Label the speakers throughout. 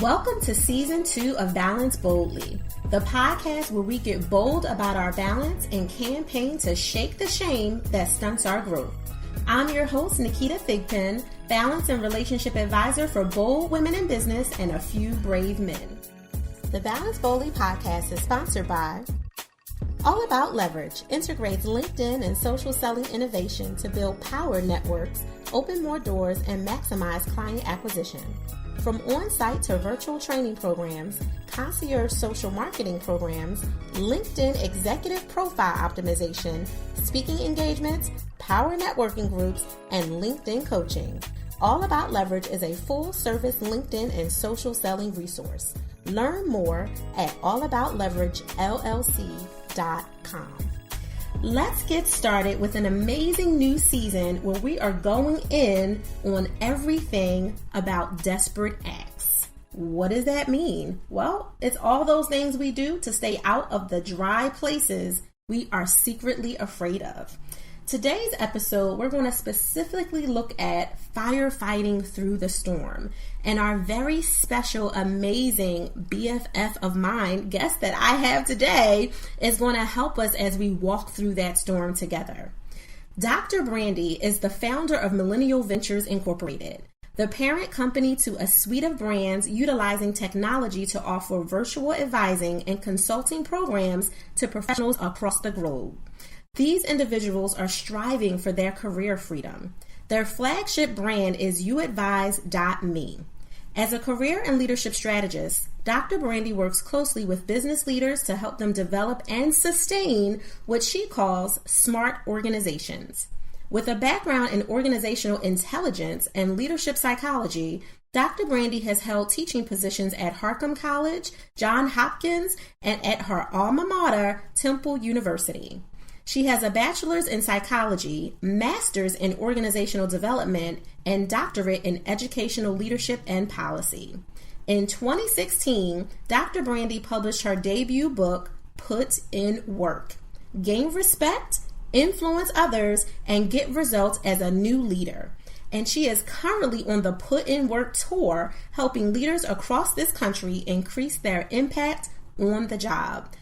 Speaker 1: Welcome to Season 2 of Balance Boldly, the podcast where we get bold about our balance and campaign to shake the shame that stunts our growth. I'm your host, Naketa Thigpen, balance and relationship advisor for bold women in business and a few brave men. The Balance Boldly podcast is sponsored by All About Leverage, integrates LinkedIn and social selling innovation to build power networks, open more doors, and maximize client acquisition. From on-site to virtual training programs, concierge social marketing programs, LinkedIn executive profile optimization, speaking engagements, power networking groups, and LinkedIn coaching. All About Leverage is a full-service LinkedIn and social selling resource. Learn more at allaboutleveragellc.com. Let's get started with an amazing new season where we are going in on everything about desperate acts. What does that mean? Well, it's all those things we do to stay out of the dry places we are secretly afraid of. Today's episode, we're going to specifically look at firefighting through the storm. And our very special, amazing BFF of mine, guest that I have today, is going to help us as we walk through that storm together. Dr. Brandy is the founder of Millennial Ventures Incorporated, the parent company to a suite of brands utilizing technology to offer virtual advising and consulting programs to professionals across the globe. These individuals are striving for their career freedom. Their flagship brand is youadvise.me. As a career and leadership strategist, Dr. Brandy works closely with business leaders to help them develop and sustain what she calls smart organizations. With a background in organizational intelligence and leadership psychology, Dr. Brandy has held teaching positions at Harcum College, Johns Hopkins, and at her alma mater, Temple University. She has a bachelor's in psychology, master's in organizational development, and doctorate in educational leadership and policy. In 2016, Dr. Brandy published her debut book, Put in Work: Gain Respect, Influence Others, and Get Results as a New Leader. And she is currently on the Put in Work tour, helping leaders across this country increase their impact on the job.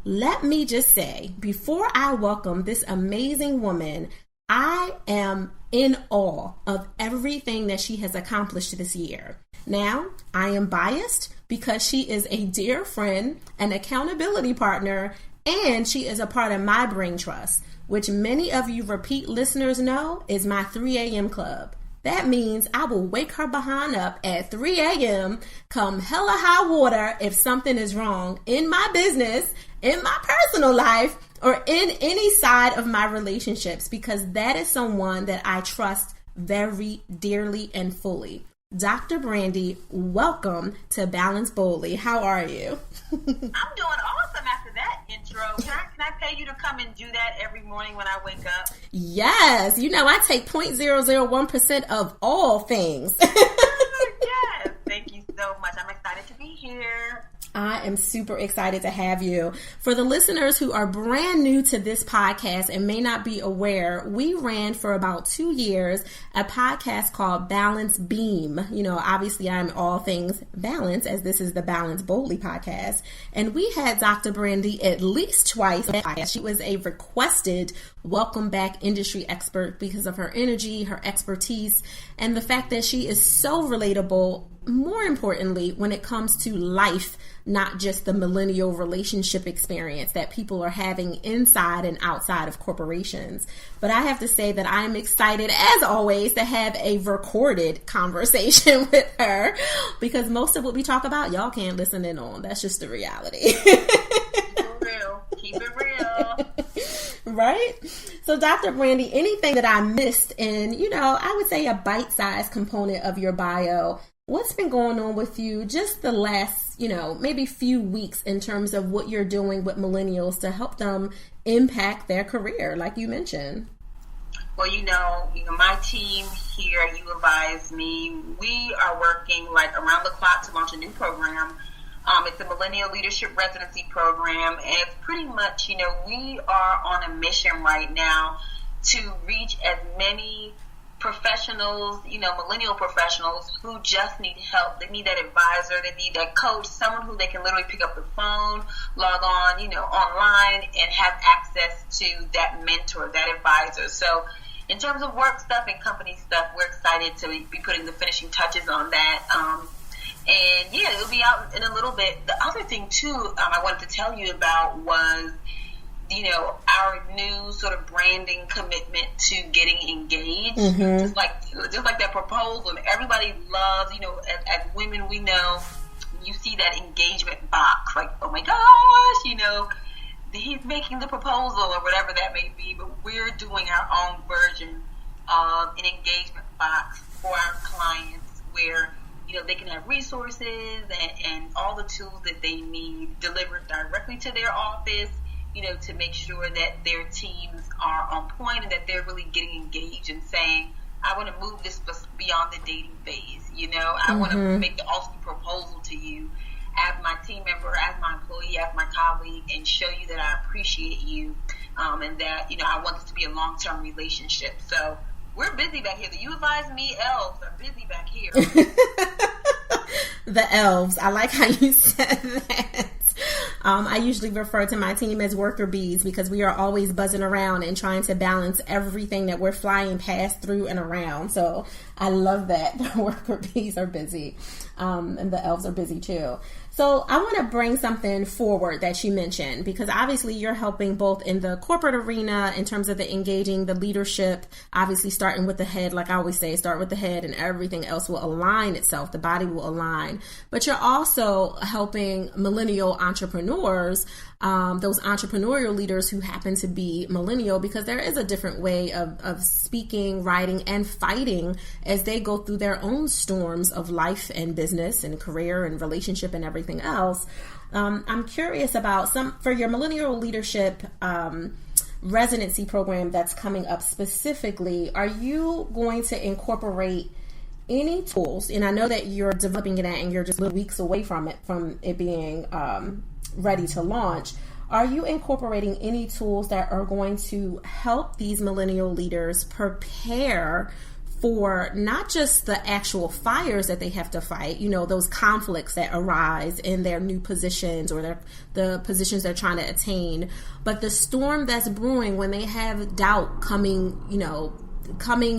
Speaker 1: Let me just say, before I welcome this amazing woman, I am in awe of everything that she has accomplished this year. Now, I am biased because she is a dear friend, an accountability partner, and she is a part of my Brain Trust, which many of you repeat listeners know is my 3 a.m. club. That means I will wake her behind up at 3 a.m., come hella high water if something is wrong in my business, in my personal life, or in any side of my relationships, because that is someone that I trust very dearly and fully. Dr. Brandy, welcome to Balance Boldly. How are you?
Speaker 2: I'm doing awesome after that intro. Can I pay you to come and do that every morning when I wake up?
Speaker 1: Yes. You know, I take 0.001% of all things.
Speaker 2: Yes. Thank you so much. I'm excited to be here.
Speaker 1: I am super excited to have you. For the listeners who are brand new to this podcast and may not be aware, we ran for about 2 years a podcast called Balance Beam. You know, obviously I'm all things balance, as this is the Balance Boldly podcast. And we had Dr. Brandy at least twice. She was a requested welcome back industry expert because of her energy, her expertise, and the fact that she is so relatable, more importantly, when it comes to life, not just the millennial relationship experience that people are having inside and outside of corporations. But I have to say that I'm excited, as always, to have a recorded conversation with her, because most of what we talk about, y'all can't listen in on. That's just the reality.
Speaker 2: Keep it real.
Speaker 1: Right? So Dr. Brandy, anything that I missed in, I would say a bite-sized component of your bio, what's been going on with you just the last, maybe few weeks in terms of what you're doing with millennials to help them impact their career, like you mentioned?
Speaker 2: Well, my team here at You Advise Me, we are working like around the clock to launch a new program. It's a Millennial Leadership Residency Program, and it's pretty much, we are on a mission right now to reach as many professionals, millennial professionals who just need help. They need that advisor. They need that coach, someone who they can literally pick up the phone, log on, online, and have access to that mentor, that advisor. So in terms of work stuff and company stuff, we're excited to be putting the finishing touches on that. And yeah, it'll be out in a little bit. The other thing too, I wanted to tell you about was, our new sort of branding commitment to getting engaged. Just like that proposal. Everybody loves, as women, we know, you see that engagement box, like, oh my gosh, he's making the proposal or whatever that may be, but we're doing our own version of an engagement box for our clients where, they can have resources and all the tools that they need delivered directly to their office, to make sure that their teams are on point and that they're really getting engaged and saying, I want to move this beyond the dating phase. I want to make the ultimate proposal to you as my team member, as my employee, as my colleague, and show you that I appreciate you, and that, I want this to be a long-term relationship. So we're busy back here. The You Advise Me elves are busy back here.
Speaker 1: The elves. I like how you said that. I usually refer to my team as worker bees because we are always buzzing around and trying to balance everything that we're flying past, through, and around. So I love that. The worker bees are busy, and the elves are busy too. So I want to bring something forward that you mentioned, because obviously you're helping both in the corporate arena in terms of the engaging, the leadership, obviously starting with the head. Like I always say, start with the head and everything else will align itself. The body will align. But you're also helping millennial entrepreneurs, those entrepreneurial leaders who happen to be millennial, because there is a different way of speaking, writing, and fighting as they go through their own storms of life and business and career and relationship and everything else. I'm curious about for your millennial leadership residency program that's coming up specifically. Are you going to incorporate any tools? And I know that you're developing it and you're just little weeks away from it being ready to launch. Are you incorporating any tools that are going to help these millennial leaders prepare for not just the actual fires that they have to fight, those conflicts that arise in their new positions or the positions they're trying to attain, but the storm that's brewing when they have doubt coming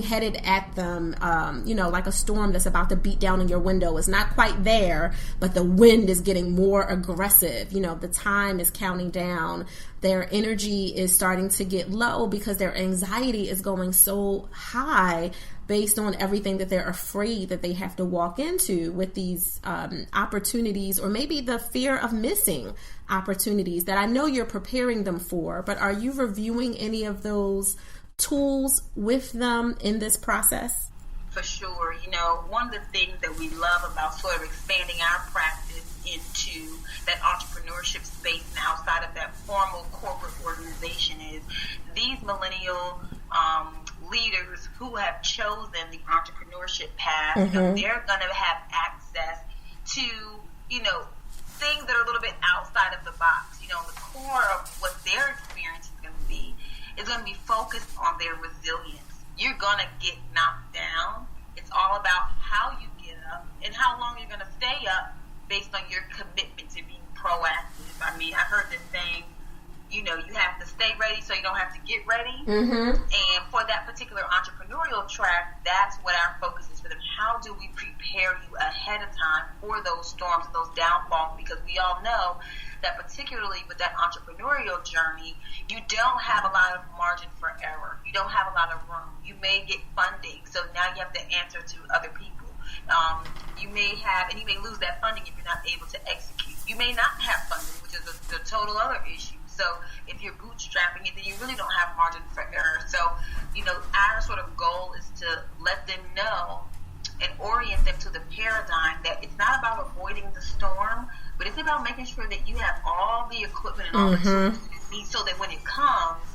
Speaker 1: headed at them, like a storm that's about to beat down on your window. It's not quite there, but the wind is getting more aggressive. The time is counting down. Their energy is starting to get low because their anxiety is going so high based on everything that they're afraid that they have to walk into with these opportunities, or maybe the fear of missing opportunities that I know you're preparing them for. But are you reviewing any of those tools with them in this process?
Speaker 2: For sure. One of the things that we love about sort of expanding our practice into that entrepreneurship space and outside of that formal corporate organization is these millennial leaders who have chosen the entrepreneurship path. They're going to have access to, things that are a little bit outside of the box. The core of what their experience is going to be is going to be focused on their resilience. You're going to get knocked down. It's all about how you get up and how long you're going to stay up based on your commitment to being proactive. I mean, I heard this saying, you have to stay ready so you don't have to get ready. And for that particular entrepreneurial track, that's what our focus is for them. How do we prepare you ahead of time for those storms and those downfalls? Because we all know that particularly with that entrepreneurial journey, you don't have a lot of margin for error. You don't have a lot of room. You may get funding, so now you have to answer to other people. You may lose that funding if you're not able to execute. You may not have funding, which is a total other issue. So if you're bootstrapping it, then you really don't have margin for error. So, our sort of goal is to let them know and orient them to the paradigm that it's not about avoiding the storm, but it's about making sure that you have all the equipment and all the tools you need so that when it comes,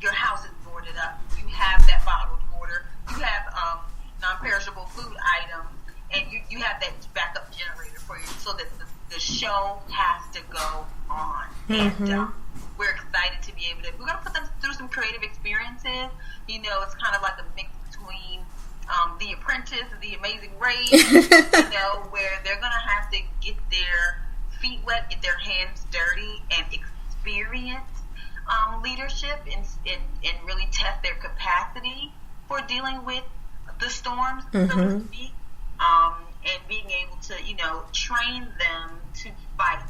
Speaker 2: your house is boarded up. You have that bottled water. You have non-perishable food items, and you have that backup generator for you so that the show has to go on. And we're excited to be able to, we're going to put them through some creative experiences. It's kind of like a mix between The Apprentice, The Amazing Race, you know, where they're going to have to get their feet wet, get their hands dirty, and experience leadership and really test their capacity for dealing with the storms, so to speak, and being able to, you know, train them to fight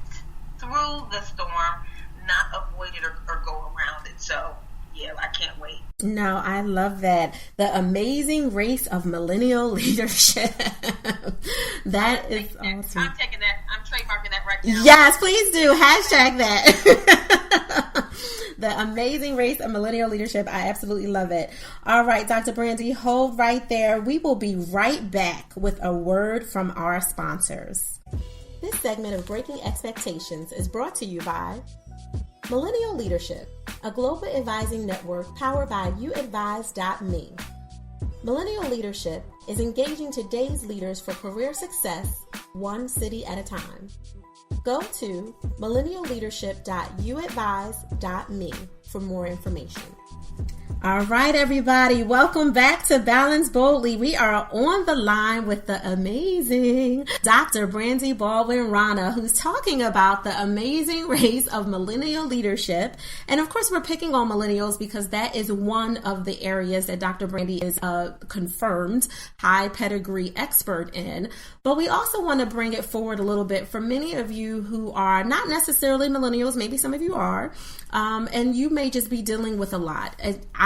Speaker 2: through the storm, not avoid it or go around it. So, yeah, I can't wait.
Speaker 1: No, I love that. The Amazing Race of Millennial Leadership. That is awesome.
Speaker 2: I'm taking that. I'm trademarking that right now.
Speaker 1: Yes, please do. Hashtag that. The Amazing Race of Millennial Leadership. I absolutely love it. All right, Dr. Brandy, hold right there. We will be right back with a word from our sponsors. This segment of Breaking Expectations is brought to you by Millennial Leadership, a global advising network powered by youadvise.me. Millennial Leadership is engaging today's leaders for career success, one city at a time. Go to millennialleadership.youadvise.me for more information. All right, everybody. Welcome back to Balance Boldly. We are on the line with the amazing Dr. Brandi Baldwin-Rana, who's talking about the amazing race of millennial leadership. And of course, we're picking on millennials because that is one of the areas that Dr. Brandy is a confirmed high pedigree expert in. But we also want to bring it forward a little bit for many of you who are not necessarily millennials. Maybe some of you are. And you may just be dealing with a lot.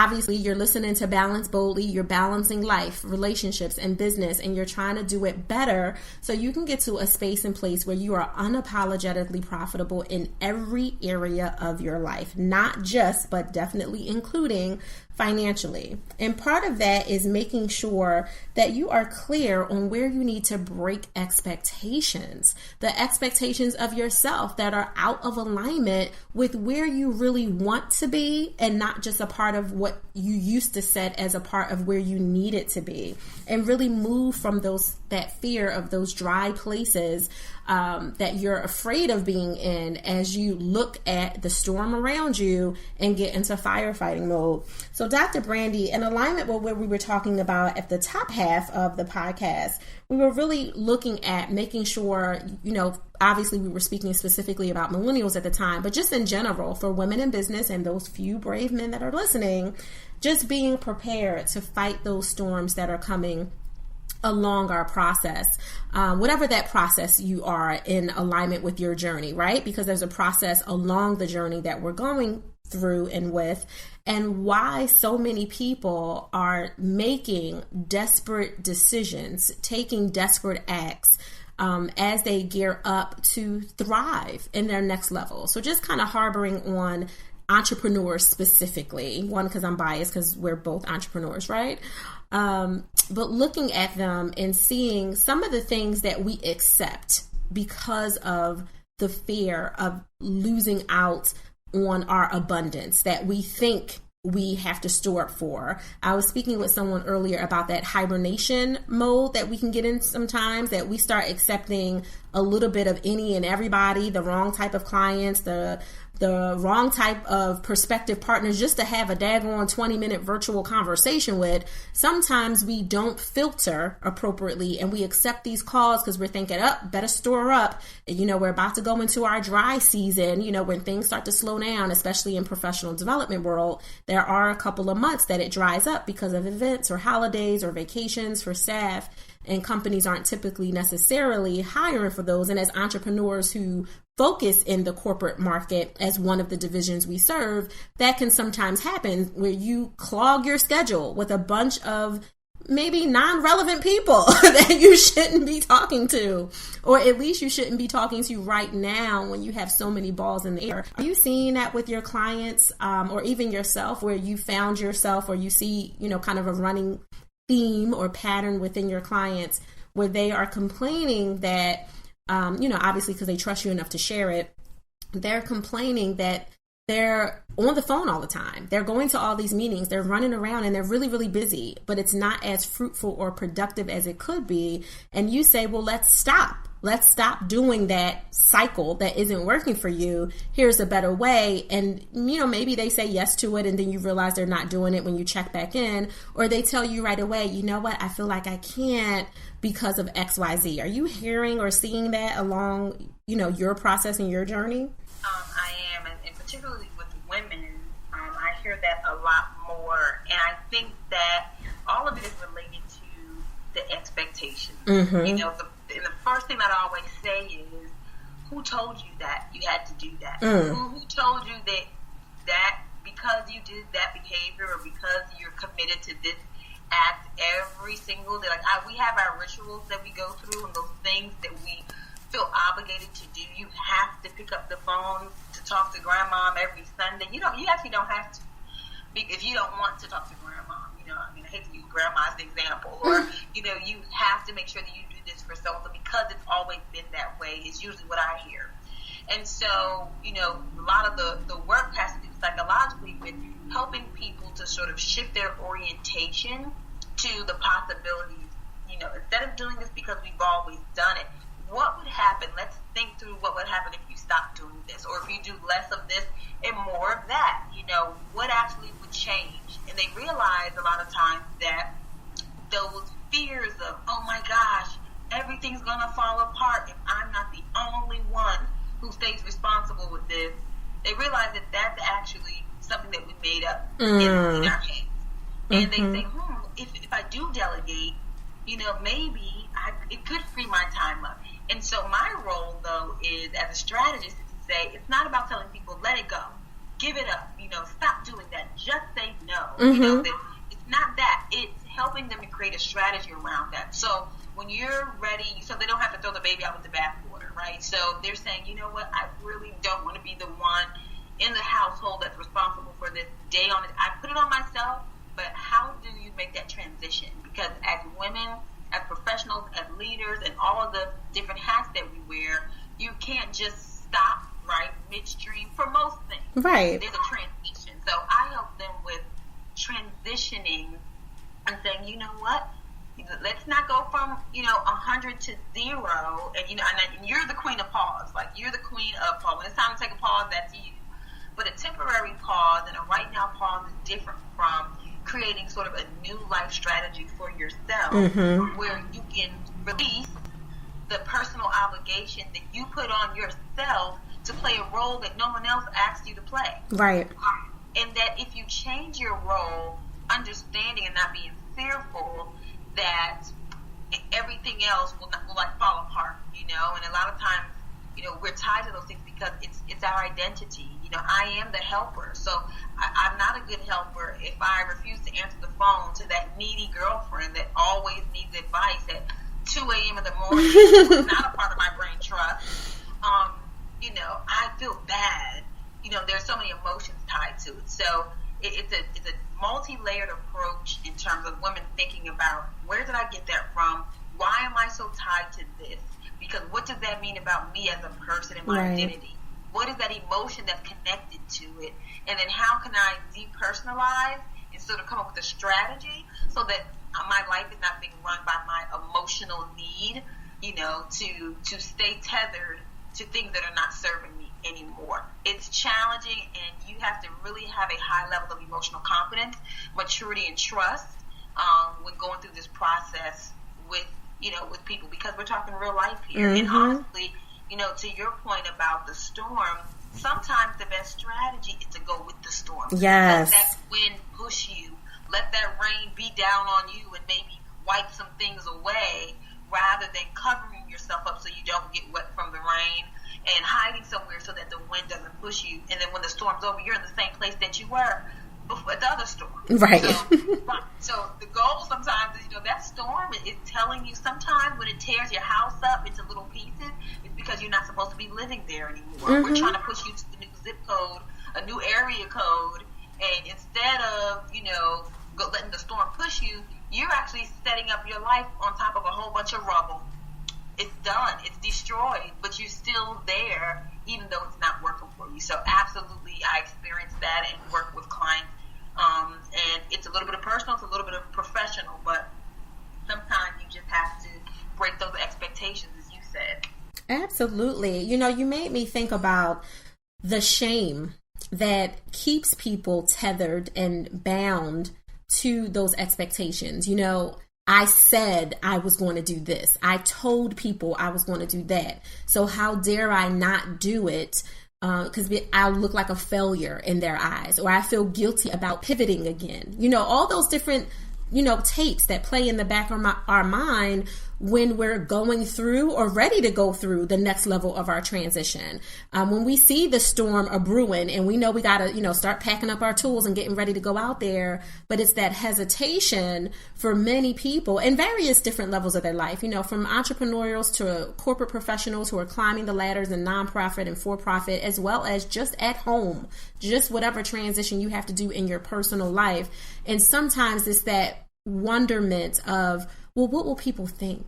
Speaker 1: Obviously, you're listening to Balance Boldly. You're balancing life, relationships, and business, and you're trying to do it better so you can get to a space and place where you are unapologetically profitable in every area of your life. Not just, but definitely including financially. And part of that is making sure that you are clear on where you need to break expectations, the expectations of yourself that are out of alignment with where you really want to be and not just a part of what you used to set as a part of where you need it to be, and really move from that fear of those dry places that you're afraid of being in as you look at the storm around you and get into firefighting mode. So Dr. Brandy, in alignment with what we were talking about at the top half of the podcast, we were really looking at making sure, you know, obviously we were speaking specifically about millennials at the time, but just in general for women in business and those few brave men that are listening, just being prepared to fight those storms that are coming along our process, whatever that process you are in alignment with your journey, right? Because there's a process along the journey that we're going through and with, and why so many people are making desperate decisions, taking desperate acts as they gear up to thrive in their next level. So just kind of harboring on entrepreneurs specifically, one, because I'm biased because we're both entrepreneurs, right? But looking at them and seeing some of the things that we accept because of the fear of losing out on our abundance that we think we have to store up for. I was speaking with someone earlier about that hibernation mode that we can get in sometimes, that we start accepting a little bit of any and everybody, the wrong type of clients, the wrong type of prospective partners just to have a daggone 20-minute virtual conversation with. Sometimes we don't filter appropriately and we accept these calls because we're thinking, better store up. You know, we're about to go into our dry season, you know, when things start to slow down, especially in professional development world. There are a couple of months that it dries up because of events or holidays or vacations for staff. And companies aren't typically necessarily hiring for those. And as entrepreneurs who focus in the corporate market as one of the divisions we serve, that can sometimes happen where you clog your schedule with a bunch of maybe non-relevant people that you shouldn't be talking to, or at least you shouldn't be talking to right now when you have so many balls in the air. Are you seeing that with your clients or even yourself, where you found yourself, or you see, you know, kind of a running theme or pattern within your clients where they are complaining that, you know, obviously because they trust you enough to share it, they're complaining that they're on the phone all the time. They're going to all these meetings. They're running around and they're really, really busy, but it's not as fruitful or productive as it could be. And you say, well, let's stop. let's stop doing that cycle that isn't working for you. Here's a better way. And, maybe they say yes to it and then you realize they're not doing it when you check back in, or they tell you right away, you know what, I feel like I can't because of XYZ. Are you hearing or seeing that along, your process and your journey?
Speaker 2: I am, and particularly with women, I hear that a lot more. And I think that all of it is related to the expectation.
Speaker 1: Mm-hmm.
Speaker 2: The first thing that I always say is, who told you that you had to do that? Who told you that because you did that behavior or because you're committed to this act every single day? We have our rituals that we go through and those things that we feel obligated to do. You have to pick up the phone to talk to grandma every Sunday. You actually don't have to, if you don't want to talk to grandma. I hate to use grandma as an example, or you have to make sure that you do this for so because it's always been that way is usually what I hear. And so a lot of the work has to do psychologically with helping people to sort of shift their orientation to the possibilities. Instead of doing this because we've always done it, what would happen? Let's think through what would happen if you stopped doing this, or if you do less of this and more of that. What actually would change? And they realize a lot of times that those fears of, oh my gosh, everything's gonna fall apart if I'm not the only one who stays responsible with this. They realize that that's actually something that we made up in our heads. And they say, if I do delegate, maybe it could free my time up. And so my role, though, is as a strategist, is to say it's not about telling people, let it go, give it up, stop doing that, just say no. It's not that. It's helping them to create a strategy around that. So when you're ready, so they don't have to throw the baby out with the bathwater, right? So they're saying, you know what, I really don't want to be the one in the household that's responsible for this day on it. I put it on myself, but how do you make that transition? Because as women, as professionals, as leaders, and all of the different hats that we wear, you can't just stop, right, midstream for most things.
Speaker 1: Right.
Speaker 2: There's a transition. So I help them with transitioning and saying, you know what, let's not go from, 100 to 0. And, and you're the queen of pause. You're the queen of pause. When it's time to take a pause, that's you. But a temporary pause and a right now pause is different from creating sort of a new life strategy for yourself, where you can release the personal obligation that you put on yourself to play a role that no one else asked you to play.
Speaker 1: Right.
Speaker 2: And that if you change your role, understanding and not being fearful that everything else will fall apart, and a lot of times, we're tied to those things because it's our identity. I am the helper. So I'm not a good helper if I refuse to answer the phone to that needy girlfriend that always needs advice at 2 a.m. in the morning. It's not a part of my brain trust. I feel bad. There's so many emotions tied to it. So it's a multi-layered approach in terms of women thinking about, where did I get that from? Why am I so tied to this? Because what does that mean about me as a person and my identity? What is that emotion that's connected to it? And then how can I depersonalize and sort of come up with a strategy so that my life is not being run by my emotional need, to stay tethered to things that are not serving me anymore. It's challenging, and you have to really have a high level of emotional confidence, maturity, and trust when going through this process with people, because we're talking real life here. And honestly, to your point about the storm, sometimes the best strategy is to go with the storm.
Speaker 1: Yes.
Speaker 2: Let that wind push you. Let that rain beat down on you and maybe wipe some things away, rather than covering yourself up so you don't get wet from the rain and hiding somewhere so that the wind doesn't push you. And then when the storm's over, you're in the same place that you were before the other storm.
Speaker 1: Right.
Speaker 2: So the goal sometimes is, that storm is telling you sometimes when it tears your house up into little pieces, it's because you're not supposed to be living there anymore. We're trying to push you to the new zip code, a new area code, and instead of, letting the storm push you, you're actually setting up your life on top of a whole bunch of rubble. It's done. It's destroyed, but you're still there, even though it's not working for you. So absolutely, I experienced that and work with clients. And it's a little bit of personal, it's a little bit of professional, but sometimes you just have to break those expectations, as you said.
Speaker 1: Absolutely. You made me think about the shame that keeps people tethered and bound to those expectations. I said I was going to do this. I told people I was going to do that. So how dare I not do it? Because I'll look like a failure in their eyes, or I feel guilty about pivoting again. All those different, tapes that play in the back of our mind when we're going through or ready to go through the next level of our transition. When we see the storm a brewing and we know we got to, start packing up our tools and getting ready to go out there. But it's that hesitation for many people in various different levels of their life, from entrepreneurials to corporate professionals who are climbing the ladders in nonprofit and for-profit, as well as just at home, just whatever transition you have to do in your personal life. And sometimes it's that wonderment of, well, what will people think?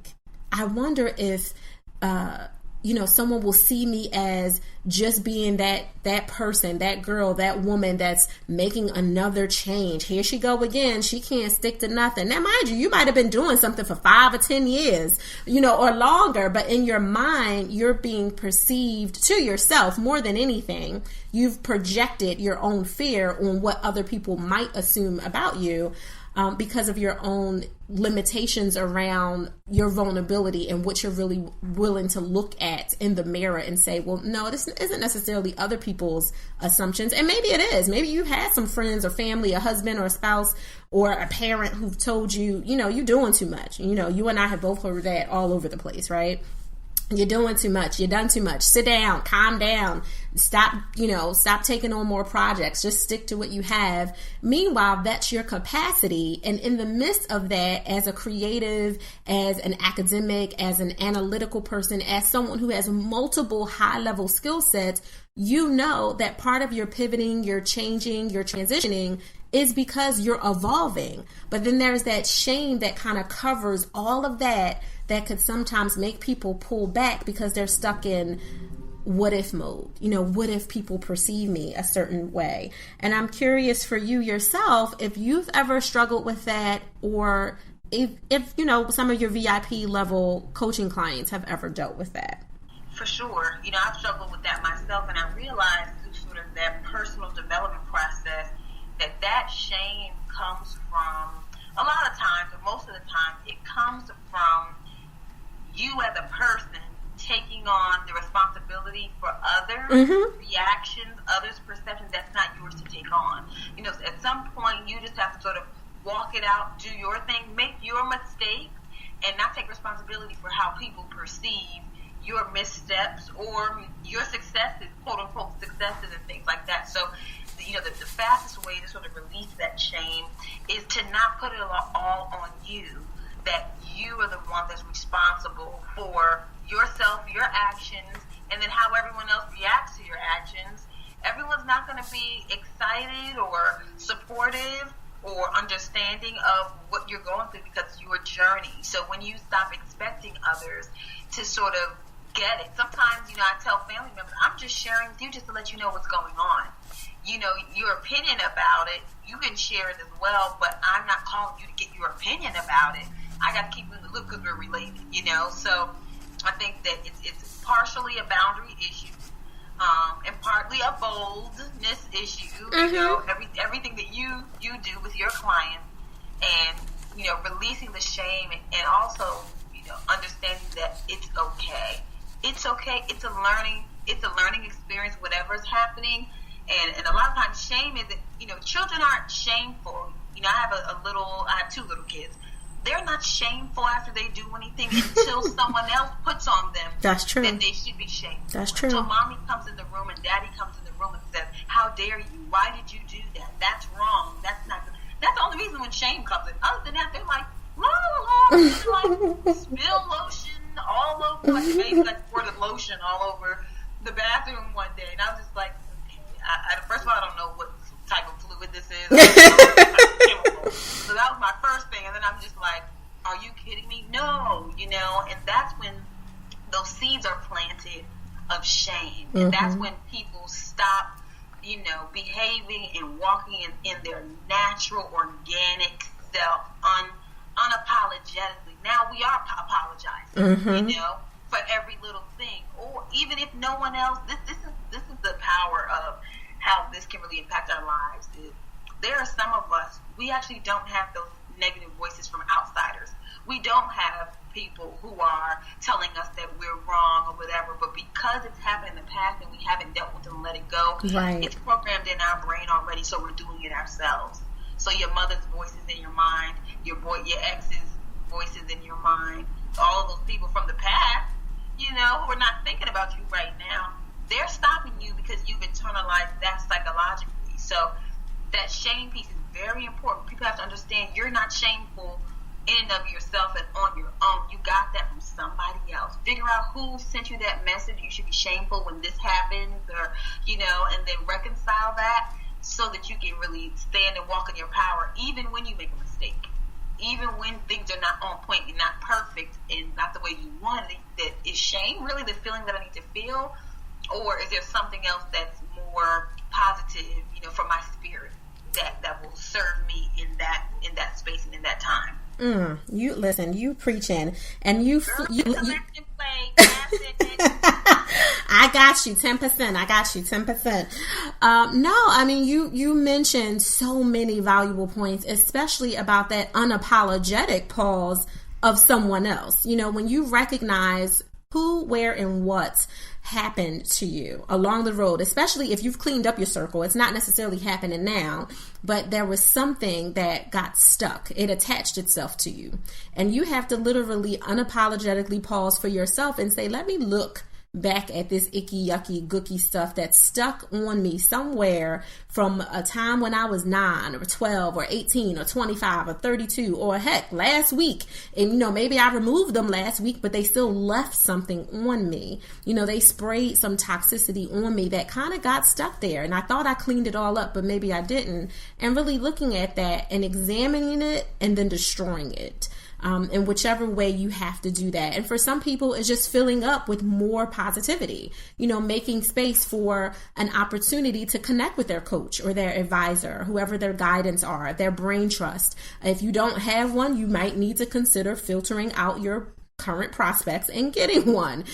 Speaker 1: I wonder if, someone will see me as just being that person, that girl, that woman that's making another change. Here she go again. She can't stick to nothing. Now, mind you might have been doing something for 5 or 10 years, or longer, but in your mind, you're being perceived to yourself more than anything. You've projected your own fear on what other people might assume about you. Because of your own limitations around your vulnerability and what you're really willing to look at in the mirror and say, well, no, this isn't necessarily other people's assumptions. And maybe it is. Maybe you've had some friends or family, a husband or a spouse or a parent who've told you, you're doing too much. You and I have both heard that all over the place, right? You're doing too much. You've done too much. Sit down, calm down, stop taking on more projects. Just stick to what you have. Meanwhile, that's your capacity. And in the midst of that, as a creative, as an academic, as an analytical person, as someone who has multiple high-level skill sets, that part of your pivoting, your changing, your transitioning is because you're evolving. But then there's that shame that kind of covers all of that could sometimes make people pull back because they're stuck in what if mode. What if people perceive me a certain way? And I'm curious for you yourself, if you've ever struggled with that, or if some of your VIP level coaching clients have ever dealt with that.
Speaker 2: For sure. I've struggled with that myself, and I realized through sort of that personal development process that shame comes from, a lot of times, or most of the time, it comes from you as a person taking on the responsibility for others' reactions, others' perceptions. That's not yours to take on. At some point, you just have to sort of walk it out, do your thing, make your mistakes, and not take responsibility for how people perceive your missteps or your successes, quote unquote successes, and things like that. So, the fastest way to sort of release that shame is to not put it all on you. That you are the one that's responsible for yourself, your actions, and then how everyone else reacts to your actions. Everyone's not going to be excited or supportive or understanding of what you're going through because it's your journey. So when you stop expecting others to sort of get it, sometimes, I tell family members, I'm just sharing with you just to let you know what's going on. Your opinion about it, you can share it as well, but I'm not calling you to get your opinion about it. I got to keep you in the loop because we're related, So I think that it's partially a boundary issue, and partly a boldness issue. Everything that you do with your clients, and releasing the shame, and also understanding that it's okay. It's okay. It's a learning experience. Whatever's happening, and a lot of times shame isn't. Children aren't shameful. I have 2 little kids. They're not shameful after they do anything until someone else puts on them.
Speaker 1: That's true.
Speaker 2: That they should be shameful.
Speaker 1: That's true.
Speaker 2: Until mommy comes in the room and daddy comes in the room and says, "How dare you? Why did you do that? That's wrong. That's not good." That's the only reason when shame comes in. Other than that, they're like, la la la, like spill lotion all over, like maybe like squirted lotion all over the bathroom one day, and I was just like, okay. First of all, I don't know what type of fluid this is. So that was my first thing, and then I'm just like, are you kidding me? No, and that's when those seeds are planted of shame, and that's when people stop, behaving and walking in their natural, organic self, unapologetically. Now we are apologizing, for every little thing. Or even if no one else, this is the power of how this can really impact our lives. There are some of us, we actually don't have those negative voices from outsiders. We don't have people who are telling us that we're wrong or whatever, but because it's happened in the past and we haven't dealt with it and let it go,
Speaker 1: right.
Speaker 2: It's programmed in our brain already, so we're doing it ourselves. So your mother's voices in your mind, your ex's voices in your mind, all of those people from the past, who are not thinking about you right now, they're stopping you because you've internalized that psychologically. So that shame piece is very important. People have to understand you're not shameful in and of yourself and on your own. You got that from somebody else. Figure out who sent you that message. You should be shameful when this happens, or, and then reconcile that so that you can really stand and walk in your power, even when you make a mistake. Even when things are not on point and not perfect and not the way you want it. That is shame really the feeling that I need to feel? Or is there something else that's more positive, for my spirit that will serve me in that space and in that time?
Speaker 1: You listen, you preaching, and you I got you 10%. No, I mean, you mentioned so many valuable points, especially about that unapologetic pause of someone else. When you recognize who, where, and what happened to you along the road, especially if you've cleaned up your circle. It's not necessarily happening now, but there was something that got stuck. It attached itself to you. And you have to literally unapologetically pause for yourself and say, let me look back at this icky, yucky, gooky stuff that's stuck on me somewhere from a time when I was 9 or 12 or 18 or 25 or 32 or heck, last week. And, maybe I removed them last week, but they still left something on me. They sprayed some toxicity on me that kind of got stuck there. And I thought I cleaned it all up, but maybe I didn't. And really looking at that and examining it and then destroying it. In whichever way you have to do that. And for some people, it's just filling up with more positivity, making space for an opportunity to connect with their coach or their advisor, whoever their guidance are, their brain trust. If you don't have one, you might need to consider filtering out your current prospects and getting one,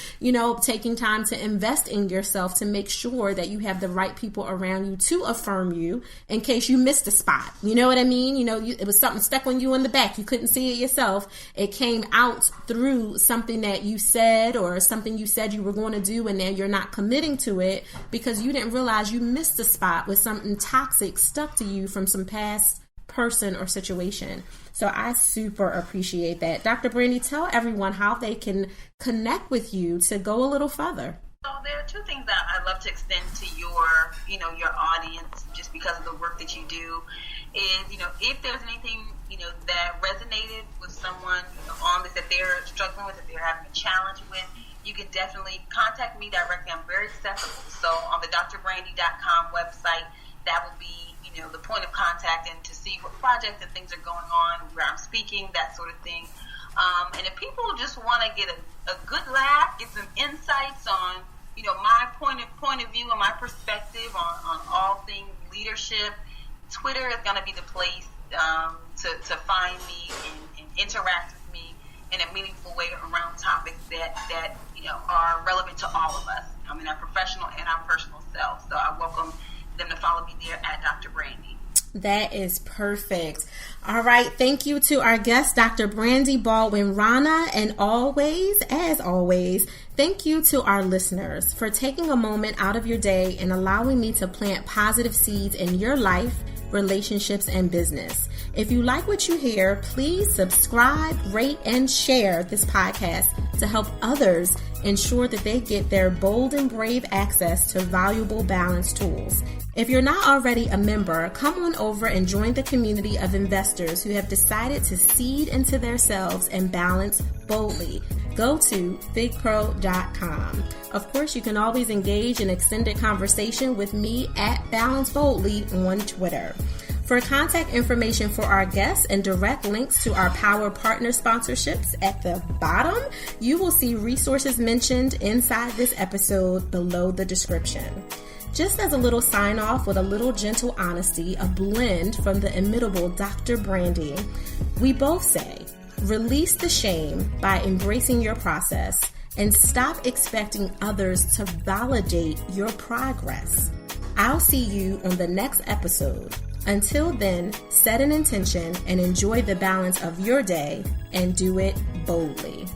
Speaker 1: taking time to invest in yourself to make sure that you have the right people around you to affirm you in case you missed a spot. You know what I mean? It was something stuck on you in the back. You couldn't see it yourself. It came out through something that you said or something you said you were going to do, and now you're not committing to it because you didn't realize you missed a spot with something toxic stuck to you from some past person or situation. So I super appreciate that. Dr. Brandy, tell everyone how they can connect with you to go a little further.
Speaker 2: So there are two things that I'd love to extend to your audience, just because of the work that you do, is, if there's anything, that resonated with someone on this, that they're struggling with, that they're having a challenge with, you can definitely contact me directly. I'm very accessible. So on the drbrandy.com website, that will be the point of contact, and to see what projects and things are going on, where I'm speaking, that sort of thing. And if people just want to get a good laugh, get some insights on, my point of view and my perspective on all things leadership, Twitter is going to be the place to find me and interact with me in a meaningful way around topics that are relevant to all of us, our professional and our personal selves. So I welcome them to follow me there at Dr. Brandy.
Speaker 1: That is perfect. All right. Thank you to our guest, Dr. Brandi Baldwin-Rana. And as always, thank you to our listeners for taking a moment out of your day and allowing me to plant positive seeds in your life, relationships, and business. If you like what you hear, please subscribe, rate, and share this podcast to help others ensure that they get their bold and brave access to valuable balance tools. If you're not already a member, come on over and join the community of investors who have decided to seed into themselves and balance boldly. Go to figpro.com. Of course, you can always engage in extended conversation with me at Balance Boldly on Twitter. For contact information for our guests and direct links to our Power Partner sponsorships at the bottom, you will see resources mentioned inside this episode below the description. Just as a little sign off with a little gentle honesty, a blend from the inimitable Dr. Brandy, we both say, release the shame by embracing your process and stop expecting others to validate your progress. I'll see you on the next episode. Until then, set an intention and enjoy the balance of your day and do it boldly.